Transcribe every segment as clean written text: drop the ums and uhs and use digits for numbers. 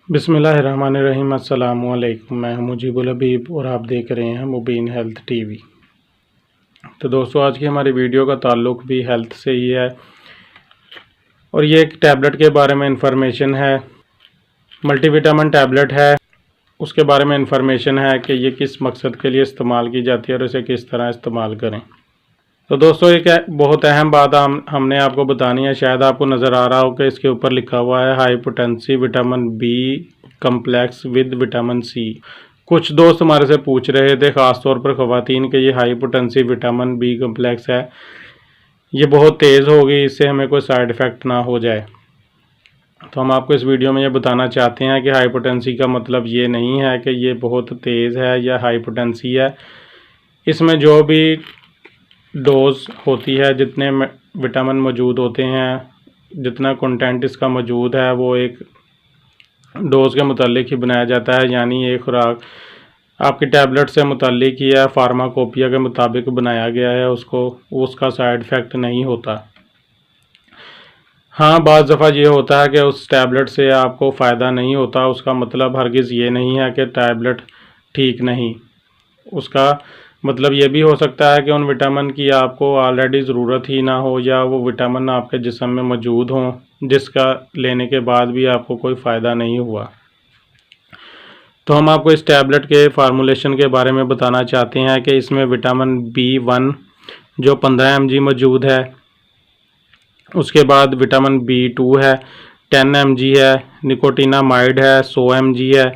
बिस्मिल्लाहिर्रहमानिर्रहीम। अस्सलामु अलैकुम। मैं हूं मुजीबुल हबीब और आप देख रहे हैं मुबीन हेल्थ टीवी। तो दोस्तों, आज की हमारी वीडियो का ताल्लुक़ भी हेल्थ से ही है और ये एक टैबलेट के बारे में इंफॉर्मेशन है। मल्टीविटामिन टैबलेट है, उसके बारे में इंफॉर्मेशन है कि ये किस मकसद के लिए इस्तेमाल की जाती है और इसे किस तरह इस्तेमाल करें। तो दोस्तों, एक बहुत अहम बात हमने आपको बतानी है। शायद आपको नज़र आ रहा हो कि इसके ऊपर लिखा हुआ है high potency vitamin B complex with vitamin C. कुछ दोस्त हमारे से पूछ रहे थे, ख़ास तौर पर ख़वातीन, के ये high potency vitamin B complex है, ये बहुत तेज़ होगी, इससे हमें कोई साइड इफ़ेक्ट ना हो जाए। तो हम आपको इस वीडियो में ये बताना चाहते हैं कि हाई पोटेंसी का मतलब ये नहीं है कि ये बहुत तेज़ है या हाई पोटेंसी है। इसमें जो भी डोज होती है, जितने विटामिन मौजूद होते हैं, जितना कंटेंट इसका मौजूद है, वो एक डोज के मुतालिक ही बनाया जाता है। यानी ये खुराक आपकी टैबलेट से मुतालिक ही है, फार्माकोपिया के मुताबिक बनाया गया है, उसका साइड इफ़ेक्ट नहीं होता। हाँ, बाज़ दफ़ा ये होता है कि उस टैबलेट से आपको फ़ायदा नहीं होता। उसका मतलब हरगिज़ ये नहीं है कि टैबलेट ठीक नहीं। उसका मतलब ये भी हो सकता है कि उन विटामिन की आपको ऑलरेडी ज़रूरत ही ना हो, या वो विटामिन आपके जिस्म में मौजूद हों जिसका लेने के बाद भी आपको कोई फ़ायदा नहीं हुआ। तो हम आपको इस टैबलेट के फार्मूलेशन के बारे में बताना चाहते हैं कि इसमें विटामिन B1 जो 15 mg मौजूद है, उसके बाद विटामिन B2 है 10 mg है, निकोटिनामाइड है 100 mg है,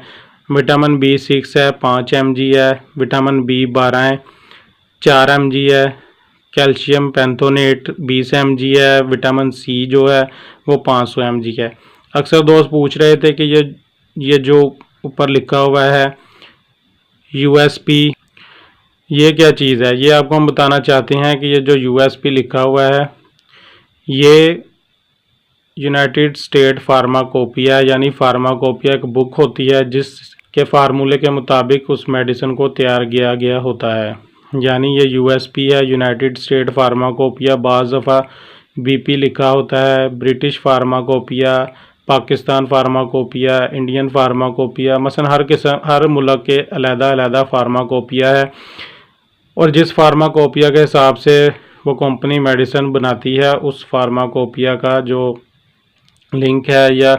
विटामिन B6 है 5 mg है, विटामिन B12 है 4 mg है, कैल्शियम पेंथोनेट 20 mg है, विटामिन C जो है वो 500 mg है। अक्सर दोस्त पूछ रहे थे कि ये जो ऊपर लिखा हुआ है USP, ये क्या चीज़ है। ये आपको हम बताना चाहते हैं कि ये जो USP लिखा हुआ है, ये यूनाइटेड स्टेट फार्माकोपिया, यानी फार्माकोपिया एक बुक होती है जिसके फार्मूले के मुताबिक उस मेडिसिन को तैयार किया गया होता है। यानी ये USP है, यूनाइटेड स्टेट फार्माकोपिया। बाज़ दफ़ा BP लिखा होता है, British pharmacopoeia, Pakistan pharmacopoeia, Indian pharmacopoeia. मसलन हर मुल्क के अलग-अलग फार्माकोपिया है और जिस फार्माकोपिया के हिसाब से वो कंपनी मेडिसिन बनाती है, उस फार्माकोपिया का जो लिंक है या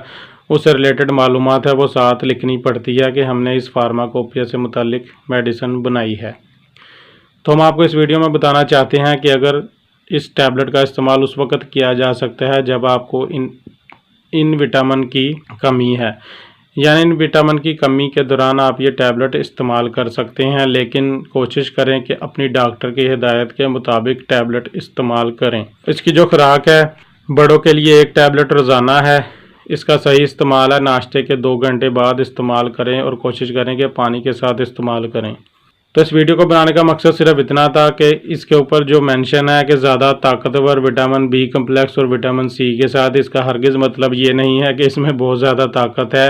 उससे रिलेटेड मालूमात है वो साथ लिखनी पड़ती है कि हमने इस फार्माकोपिया से मुतालिक मेडिसिन बनाई है। तो हम आपको इस वीडियो में बताना चाहते हैं कि अगर इस टैबलेट का इस्तेमाल उस वक़्त किया जा सकता है जब आपको इन विटामिन की कमी है, यानी इन विटामिन की कमी के दौरान आप ये टैबलेट इस्तेमाल कर सकते हैं, लेकिन कोशिश करें कि अपनी डॉक्टर की हिदायत के मुताबिक टैबलेट इस्तेमाल करें। इसकी जो खुराक है, बड़ों के लिए 1 टैबलेट रोज़ाना है। इसका सही इस्तेमाल है नाश्ते के 2 घंटे बाद इस्तेमाल करें और कोशिश करें कि पानी के साथ इस्तेमाल करें। तो इस वीडियो को बनाने का मकसद सिर्फ इतना था कि इसके ऊपर जो मेंशन है कि ज़्यादा ताकतवर विटामिन B कम्प्लेक्स और विटामिन C के साथ, इसका हरगिज़ मतलब ये नहीं है कि इसमें बहुत ज़्यादा ताकत है।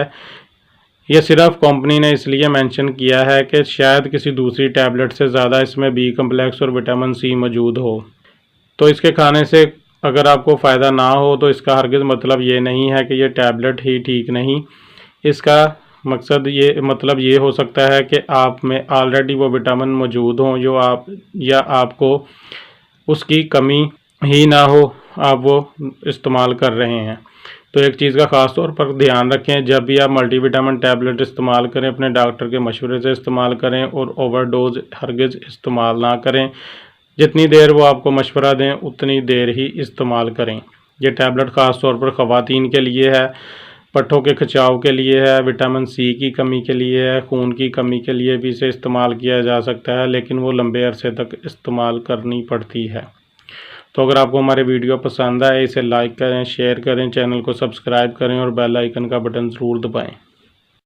ये सिर्फ कंपनी ने इसलिए मेंशन किया है कि शायद किसी दूसरी टैबलेट से ज़्यादा इसमें B कम्प्लेक्स और विटामिन C मौजूद हो। तो इसके खाने से अगर आपको फ़ायदा ना हो तो इसका हरगिज़ मतलब ये नहीं है कि ये टैबलेट ही ठीक नहीं। इसका मकसद ये हो सकता है कि आप में ऑलरेडी वो विटामिन मौजूद हों जो आपको उसकी कमी ही ना हो, आप वो इस्तेमाल कर रहे हैं। तो एक चीज़ का ख़ास तौर पर ध्यान रखें, जब भी आप मल्टीविटामिन टैबलेट इस्तेमाल करें अपने डॉक्टर के मशवरे से इस्तेमाल करें और ओवरडोज हरगिज़ इस्तेमाल ना करें। जितनी देर वो आपको मशवरा दें उतनी देर ही इस्तेमाल करें। ये टैबलेट ख़ास तौर पर ख़वातीन के लिए है, पट्ठों के खिंचाव के लिए है, विटामिन C की कमी के लिए है, खून की कमी के लिए भी इसे इस्तेमाल किया जा सकता है, लेकिन वो लंबे अरसे तक इस्तेमाल करनी पड़ती है। तो अगर आपको हमारे वीडियो पसंद आए, इसे लाइक करें, शेयर करें, चैनल को सब्सक्राइब करें और बेल आइकन का बटन ज़रूर दबाएं।